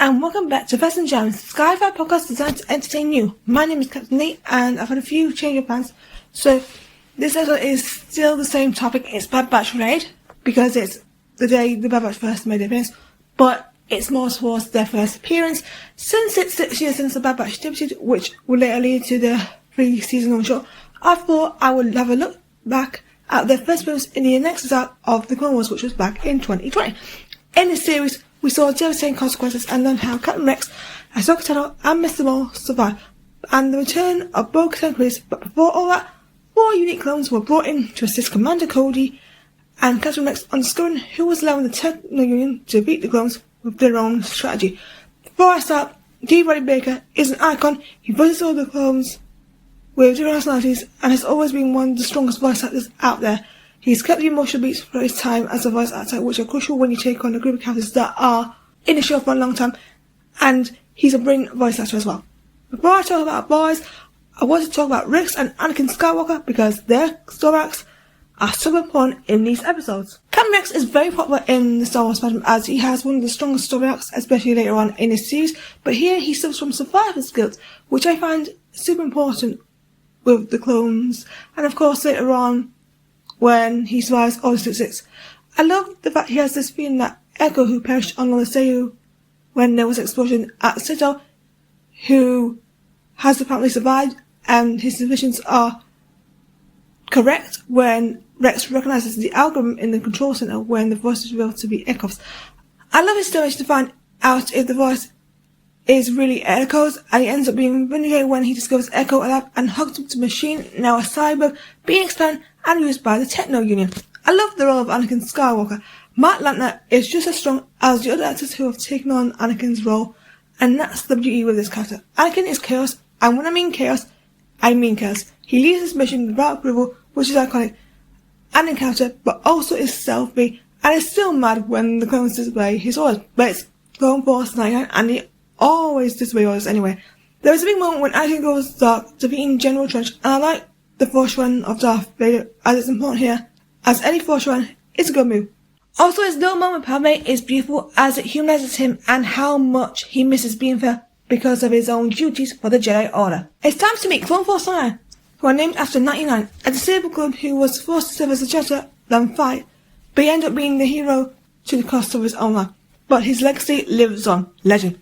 and welcome back to Fast and Jams, Sci-Fi podcast designed to entertain you. My name is Captain Leigh, and I've had a few change of plans. So, this episode is still the same topic. It's Bad Batch related, because it's the day the Bad Batch first made their appearance, but it's more towards their first appearance, since it's 6 years since the Bad Batch debuted, which will later lead to the 3-season long show. I thought I would have a look back at their first appearance in the next episode of the Cline Force, which was back in 2020. In this series, we saw devastating consequences and learned how Captain Rex, Ahsoka Tano, and Mr. Maul survived, and the return of Bo-Katan Kryze. But before all that, 4 unique clones were brought in to assist Commander Cody and Captain Rex on discovering who was allowing the Techno Union to beat the clones with their own strategy. Before I start, D. Roddy Baker is an icon. He voices all the clones with different personalities and has always been one of the strongest voice actors out there. He's kept the emotional beats for his time as a voice actor, which are crucial when you take on a group of characters that are in the show for a long time, and he's a brilliant voice actor as well. Before I talk about boys, I want to talk about Rex and Anakin Skywalker, because their story arcs are super important in these episodes. Captain Rex is very popular in the Star Wars fandom, as he has one of the strongest story arcs, especially later on in this series, but here he suffers from survival skills, which I find super important with the clones, and of course later on when he survives Order 66. I love the fact he has this feeling that Echo, who perished on Lola when there was an explosion at Citadel, who has apparently survived, and his suspicions are correct when Rex recognises the algorithm in the control center when the voice is revealed to be Echo's. I love his story to find out if the voice is really Echo's, and he ends up being vindicated when he discovers Echo alive and hugs up to machine, now a cyborg, being expanded and used by the Techno Union. I love the role of Anakin Skywalker. Matt Lanter is just as strong as the other actors who have taken on Anakin's role, and that's the beauty with this character. Anakin is chaos, and when I mean chaos, I mean chaos. He leaves his mission without approval, which is iconic and in character, but also is selfie, and is still mad when the clones disobey his orders. But it's Cline Force 99, and he always disobey orders anyway. There is a big moment when Anakin goes dark, defeating General Trench, and I like the foreshadowing of Darth Vader, as it's important here, as any foreshadowing is a good move. Also, his little moment with Padme is beautiful, as it humanises him and how much he misses being fair because of his own duties for the Jedi Order. It's time to meet Cline Force 99, who are named after 99, a disabled clone who was forced to serve as a jester, then fight, but he ended up being the hero to the cost of his own life. But his legacy lives on. Legend.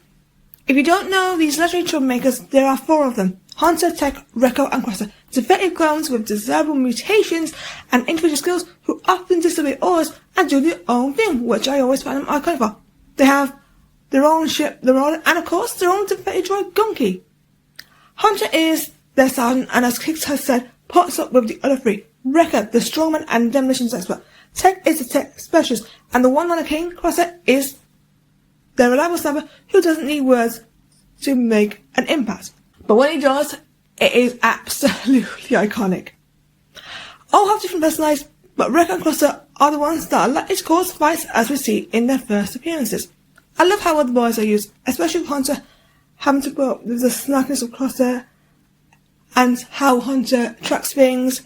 If you don't know these legendary troublemakers, there are 4 of them: Hunter, Tech, Recco, and Crosser. Defective clones with desirable mutations and individual skills who often disobey orders and do their own thing, which I always find them iconic for. They have their own ship, their own, and of course their own defective droid Gunky. Hunter is their sergeant, and as Kix has said, puts up with the other 3. Recco, the strongman and demolitions expert. Tech is the tech specialist, and the one on the king, Crosser, is the reliable sniper who doesn't need words to make an impact. But when he does, it is absolutely iconic. All have different personalities, but Recco and Crosser are the ones that are likely to cause fights, as we see in their first appearances. I love how well the boys are used, especially with Hunter having to put up with the snarkiness of Crosser and how Hunter tracks things.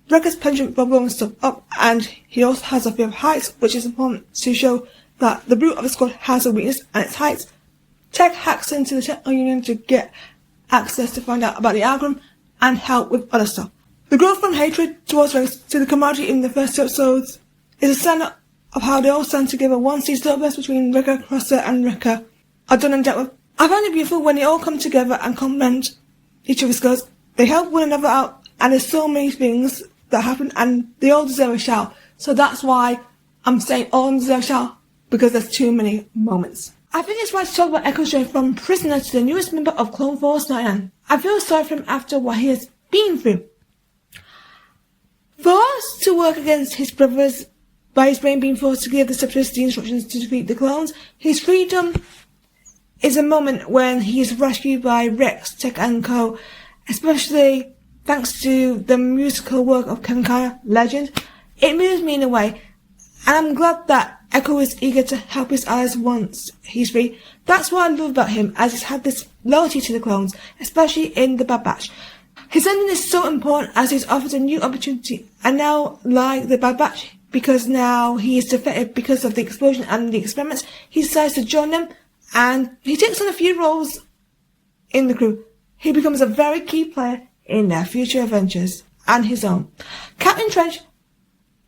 Recco's pendulum for blowing stuff up, and he also has a fear of heights, which is important to show that the brute of the squad has a weakness, and it's heights. Tech hacks into the Techno Union to get access to find out about the algorithm and help with other stuff. The growth from hatred towards Rex to the camaraderie in the first 2 episodes is a sign of how they all stand together once these little bursts between Recco, Crosser, and Recco are done and dealt with. I find it beautiful when they all come together and complement each other's skills. They help one another out, and there's so many things that happen, and they all deserve a shout. So that's why I'm saying all deserve a shout, because there's too many moments. I think it's right to talk about Echo's journey from prisoner to the newest member of Cline Force 99. I feel sorry for him after what he has been through. Forced to work against his brothers by his brain being forced to give the Separatists the instructions to defeat the clones, his freedom is a moment when he is rescued by Rex, Tech, and Co., especially thanks to the musical work of Kevin Kiner, legend. It moves me in a way, and I'm glad that Echo is eager to help his allies once he's free. That's what I love about him, as he's had this loyalty to the clones, especially in the Bad Batch. His ending is so important, as he's offered a new opportunity, and now, like the Bad Batch, because now he is defeated because of the explosion and the experiments, he decides to join them and he takes on a few roles in the crew. He becomes a very key player in their future adventures and his own. Captain Trench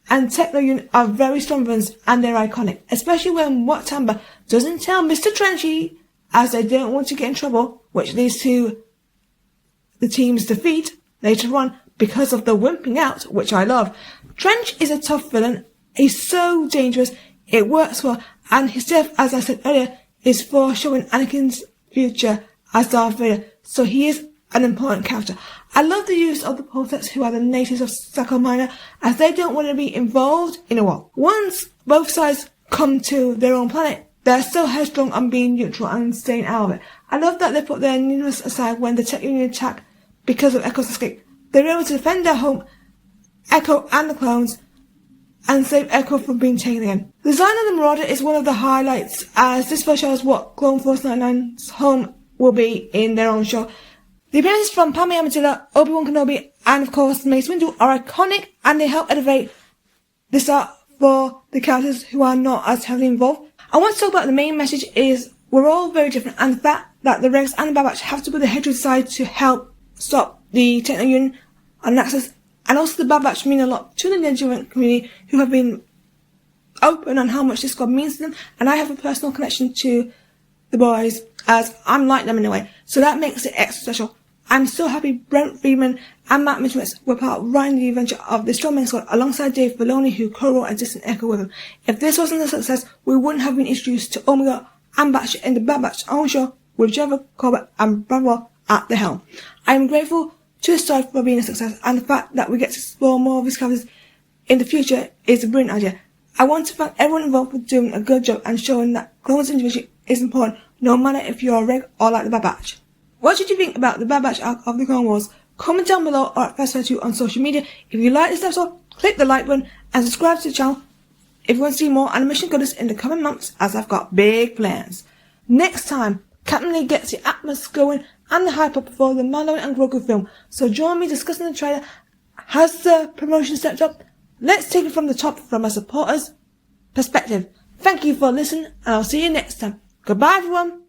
and Techno Unit are very strong villains, and they're iconic, especially when Wat Amber doesn't tell Mr. Trenchy, as they don't want to get in trouble, which leads to the team's defeat later on because of the wimping out, which I love. Trench is a tough villain. He's so dangerous. It works well, and his death, as I said earlier, is foreshadowing Anakin's future as Darth Vader, so he is an important character. I love the use of the Poltex, who are the natives of Sacco Minor, as they don't want to be involved in a war. Once both sides come to their own planet, they're so headstrong on being neutral and staying out of it. I love that they put their newness aside when the Tech Union attack because of Echo's escape. They're able to defend their home, Echo and the clones, and save Echo from being taken again. The design of the Marauder is one of the highlights, as this foreshadows what Clone Force 99's home will be in their own show. The appearances from Padme Amidala, Obi-Wan Kenobi, and of course Mace Windu are iconic, and they help elevate this art for the characters who are not as heavily involved. I want to talk about the main message is we're all very different, and the fact that the Regs and the Bad Batch have to put their head to the side to help stop the Techno Union on Naxos, and also the Bad Batch mean a lot to the Nigerian community who have been open on how much this squad means to them, and I have a personal connection to the boys as I'm like them in a way, so that makes it extra special. I'm so happy Brent Friedman and Matt Mitchell were part of writing the adventure of the Strongman Squad alongside Dave Filoni, who co-wrote A Distant Echo with him. If this wasn't a success, we wouldn't have been introduced to Omega and Batch in the Bad Batch own show with Trevor, Corbett and Bravo at the helm. I am grateful to the story for being a success, and the fact that we get to explore more of his characters in the future is a brilliant idea. I want to thank everyone involved for doing a good job and showing that clones individually is important, no matter if you're a Reg or like the Bad Batch. What did you think about the Bad Batch arc of the Clone Wars? Comment down below or at First on social media. If you like this episode, click the like button and subscribe to the channel if you want to see more animation goodness in the coming months, as I've got big plans. Next time, Captain Leigh gets the atmosphere going and the hype up before the Mando and Grogu film, so join me discussing the trailer. Has the promotion stepped up? Let's take it from the top from a supporter's perspective. Thank you for listening, and I'll see you next time. Goodbye everyone.